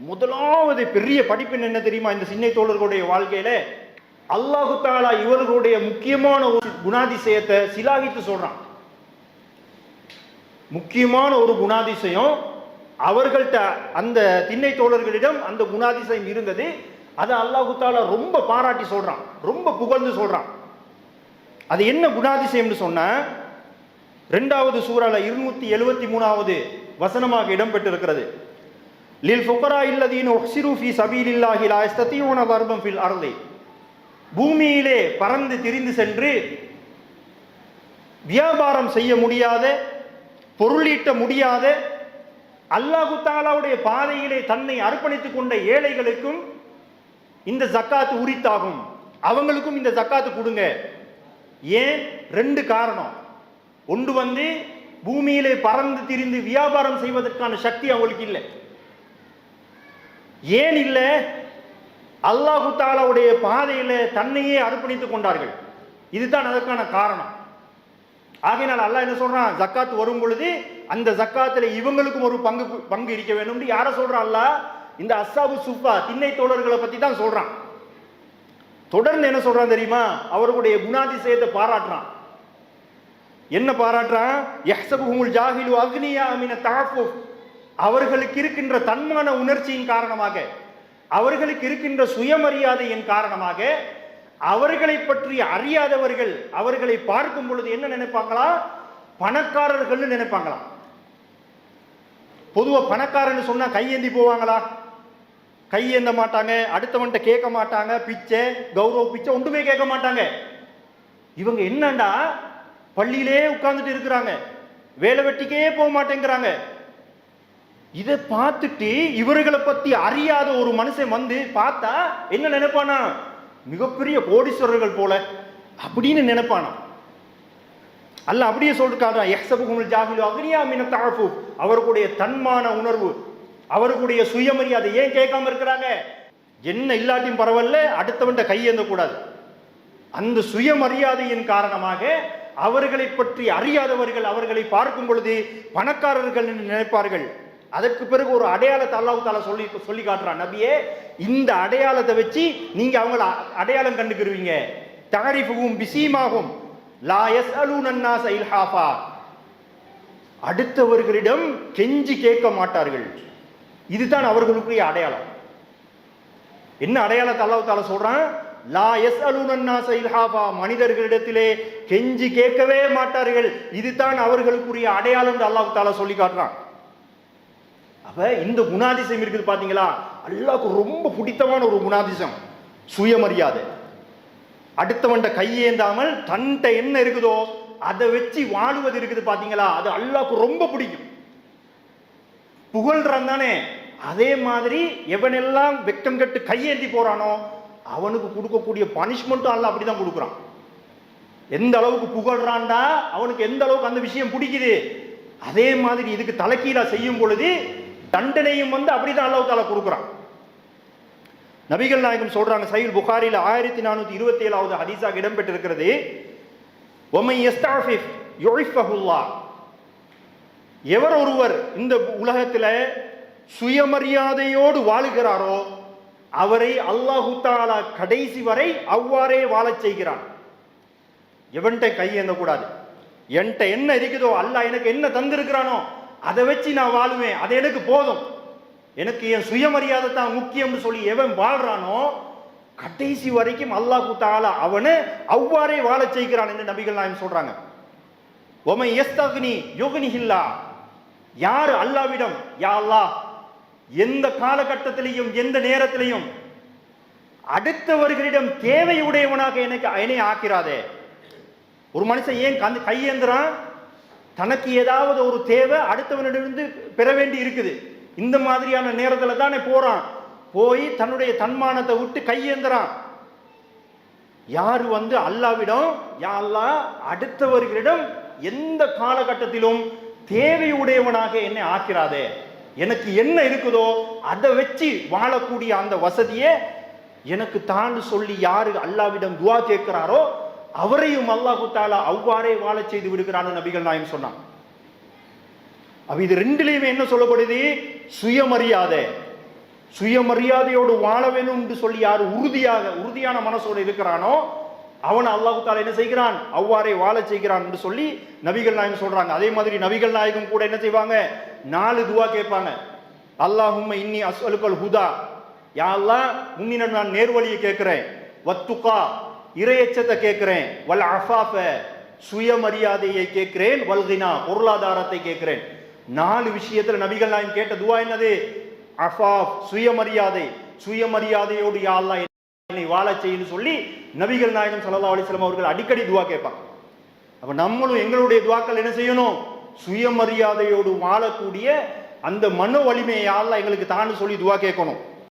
முதலாவது பெரிய படிப்பின் என்ன தெரியுமா? இந்த சின்ன தோழர்களுடைய வாழ்க்கையில அல்லாஹு தாலா இவர்களுடைய முக்கியமான ஒரு குணாதிசயத்தை சிலாகித்து சொல்றான். முக்கியமான ஒரு குணாதிசயம் அவர்கள்ட்ட, அந்த திண்ணை தோழர்களிடம் அந்த குணாதிசயம் இருந்தது. அதை அல்லாஹு தாலா ரொம்ப பாராட்டி சொல்றான், ரொம்ப புகழ்ந்து சொல்றான். அது என்ன குணாதிசயம்னு சொன்ன 2வது சூறால 273வது வசனமாக இடம்பெற்றிருக்கிறது. லில் ஃபுகரா இல்லதீன உஹ்சிரு ஃபீ சபீலில்லாஹி லா யஸ்ததீஊன தர்பன் ஃபில் அர்தி. பூமியிலே பறந்து திரிந்து சென்று வியாபாரம் செய்ய முடியாத, பொருளீட்ட முடியாத, அல்லாஹு தஆலாவுடைய பாதையிலே தன்னை அர்ப்பணித்துக் கொண்ட ஏழைகளுக்கும் இந்த ஜக்காத் உரித்தாகும். அவங்களுக்கும் இந்த ஜக்காத்து கொடுங்க. ஏன்? 2 காரணம். ஒன்று பூமியிலே பறந்து திரிந்து வியாபாரம் செய்வதற்கான சக்தி அவங்களுக்கு இல்லை. ஏன் இல்லை? அல்லாஹு தஆலாவுடைய பாதையில தன்னையே அர்ப்பணித்துக் கொண்டார்கள். இதுதான் அதற்கான காரணம். ஆகையினால் அல்லாஹ் என்ன சொல்றான்? ஜக்காத் வரும் பொழுது அந்த ஜக்காத்துல இவங்களுக்கும் ஒரு பங்கு இருக்க வேண்டும். யார சொல்றான் அல்லாஹ்? இந்த அஸ்ஸாபு சுஃபா திண்ணை தோழர்களை பத்தி தான் சொல்றான். தொடர்ந்து என்ன சொல்றான் தெரியுமா? அவர்களுடைய குணாதிசயத்தை பாராட்டுறான். என்ன பாராட்டுறான்? யஹ்சபுஹுல் ஜாஹிலு அக்னியா மின தஅஃபுஃப். அவர்களுக்கு இருக்கின்ற தன்மான உணர்ச்சியின் காரணமாக, அவர்களுக்கு இருக்கின்ற சுயமரியாதையின் காரணமாக, அவர்களை பற்றி அறியாதவர்கள் அவர்களை பார்க்கும் பொழுது என்ன நினைப்பாங்களா? பணக்காரர்கள் நினைப்பாங்களா? பொதுவாக பணக்காரன்னு சொன்னா கையேந்தி போவாங்களா? கையேந்த மாட்டாங்க, அடுத்தவன்ட்ட கேட்க மாட்டாங்க, பிச்சை கௌரவ பிச்சை ஒன்றுமே கேட்க மாட்டாங்க. இவங்க என்னண்டா பள்ளியிலே உட்கார்ந்துட்டு இருக்கிறாங்க, வேலை வெட்டிக்கே போக மாட்டேங்கிறாங்க. இதை பார்த்துட்டு இவர்களை பத்தி அறியாத ஒரு மனுஷன் வந்து பார்த்தா என்ன நினைப்பானா? மிகப்பெரிய கோடீஸ்வரர்கள் போல அப்படின்னு நினைப்பானா? அல்ல அப்படியே சொல்றான், யஹ்சபுஹுல் ஜாஹிலு அக்னியா மின தஅஃபுஃப். அவர்களுடைய தன்மான உணர்வு, அவர்களுடைய சுயமரியாதை. ஏன் கேட்காம இருக்கிறாங்க? என்ன இல்லாட்டியும் பரவாயில்ல, அடுத்தவன்ட்ட கையேந்த கூடாது. அந்த சுயமரியாதையின் காரணமாக அவர்களை பற்றி அறியாதவர்கள் அவர்களை பார்க்கும் பொழுது பணக்காரர்கள் என்று நினைப்பார்கள். அதற்கு பிறகு ஒரு அடையாளத்தை அல்லாஹ் தஆலா சொல்லி காட்டுறான். நபியே, இந்த அடையாளத்தை வச்சு நீங்க அவங்கள அடையாளம் கண்டுக்கிருவீங்க. தஅரிஃபுஹும் பிஸீமாஹும் லா யஸ்அலூன அன்னாஸ இல்ஹாஃபா. அடுத்தவர்களிடம் கெஞ்சி கேட்க மாட்டார்கள். இதுதான் அவர்களுக்குரிய அடையாளம். என்ன அடையாளத்தை அல்லாஹ் தஆலா சொல்றான்? லா யஸ்அலூன அன்னாஸ இல்ஹாஃபா. மனிதர்களிடத்திலே கெஞ்சி கேட்கவே மாட்டார்கள். இதுதான் அவர்களுக்குரிய அடையாளம் என்று அல்லாஹ் தஆலா சொல்லி காட்டுறான். அப்ப இந்த குணாதிசயம் இருக்குது பாத்தீங்களா? அல்லாஹ்வுக்கு ரொம்ப பிடித்தமான ஒரு குணாதிசயம் சுயமரியாதை. அடுத்தவன்ட்ட கையேந்தாமல் தன்ட்ட என்ன இருக்குதோ அதை வச்சு வாழுவது இருக்குது பாத்தீங்களா? அது அல்லாஹ்வுக்கு ரொம்ப பிடிக்கும். புகழ்றான் தானே, அதே மாதிரி எவனெல்லாம் வெக்கம் கட்டு கையேந்தி போறானோ அவனுக்கு கொடுக்கக்கூடிய பனிஷ்மெண்ட்டும் அல்லாஹ் அப்படிதான் கொடுக்குறான். எந்த அளவுக்கு புகழ்றான்டா அவனுக்கு எந்த அளவுக்கு அந்த விஷயம் பிடிக்குது, அதே மாதிரி இதுக்கு தலைக்கீழா செய்யும் பொழுது தண்டனையும் அப்படிதான் அல்லாஹ் தஆலா கொடுக்குறான். நபிகள் நாயகம் சொல்றாங்க, சஹீஹ் புகாரில 1427வது ஹதீஸாக இடம்பெற்றிருக்கிறது, வமை யஸ்தஅஃபிஃப் யுஇஃபஹுல்லாஹ். எவர் ஒருவர் இந்த உலகத்துல சுயமரியாதையோடு வாழுகிறாரோ அவரை அல்லாஹு தஆலா கடைசி வரை அவ்வாறே வாழச் செய்கிறான். எவன்ட்ட கையேந்த கூடாது. என்கிட்ட என்ன இருக்குதோ, அல்லாஹ் எனக்கு என்ன தந்திருக்கிறானோ அதை வச்சு நான் வாழுவேன், அது எனக்கு போதும், எனக்கு என் சுயமரியாதை தான் முக்கியம்னு சொல்லி எவன் வாழ்றானோ கடைசி வரைக்கும் அல்லாஹு தஆலா அவனை அவ்வாறே வாழச் செய்கிறான் என்று நபிகள் நாயகம் சொல்றாங்க. வமை யஸ்தக்னி யுக்னிஹில்லாஹ். யார் அல்லாஹ்விடம், யா அல்லாஹ், எந்த காலகட்டத்திலையும் எந்த நேரத்திலையும் அடுத்தவர்களிடம் தேவையுடையவனாக என்னை ஆக்கிறாதே. ஒரு மனுஷன் ஏன் கையேந்திரான்? தனக்கு ஏதாவது ஒரு தேவை அடுத்தவனிடமிருந்து பெற வேண்டி இருக்குது. இந்த மாதிரியான நேரத்தில் தானே போறான். போய் தன்னுடைய தன்மானத்தை விட்டு கையேந்திரான். யாரு அல்லாஹ்விடம், யா அல்லாஹ், அடுத்தவர்களிடம் எந்த காலகட்டத்திலும் தேவையுடையவனாக என்னை ஆக்கிறாதே, எனக்கு என்ன இருக்குதோ அதை வச்சு வாழக்கூடிய அந்த வசதியை எனக்கு தான் சொல்லி யாரு அல்லாஹ்விடம் துஆ கேட்கிறாரோ அவரையும் அல்லாஹு தஆலா அவ்வாறே வாழச் செய்து விடுகிறான்னு நபிகள் நாயகம் சொன்னாங்க. அப்ப இது ரெண்டுலயுமே என்ன சொல்லப்படுது? சுயமரியாதை. சுயமரியாதையோடு வாழ வேணும் என்று சொல்லி யார் உறுதியான மனசோடு இருக்கிறானோ அவன் அல்லாஹ் தஆலா என்ன செய்கிறான், அவ்வாறே வாழ செய்கிறான் என்று சொல்லி நபிகள் நாயகம் சொல்றாங்க. அதே மாதிரி நபிகள் நாயகம் கூட என்ன செய்வாங்க, 4 துவா கேட்பாங்க. அல்லாஹும்ம இன்னி அஸ்அலுக்கல் ஹுதா, யா அல்லாஹ் உன்னிடம் நான் நேர்வழியை கேட்கிறேன், வத்துகா இறையச்சத்தை கேட்கிறேன், வல் அஃபாஃப சுயமரியாதையை கேட்கிறேன், வல் கினா பொருளாதாரத்தை கேட்கிறேன். 4 விஷயத்துல நபிகள் நாயகம் கேட்ட துவா என்னது? அஃபாஃப் சுயமரியாதையோடு யா அல்லாஹ் என்னை வாழ செய்யுன்னு சொல்லி நபிகள் நாயகம் ஸல்லல்லாஹு அலைஹி வஸல்லம் அவர்கள் அடிக்கடி துவா கேட்பாங்க. அப்ப நம்மளும் எங்களுடைய துவாக்கள் என்ன செய்யணும், சுயமரியாதையோடு வாழக்கூடிய அந்த மன வலிமையை யா அல்லாஹ் எங்களுக்கு தான்னு சொல்லி துவா கேட்கணும்.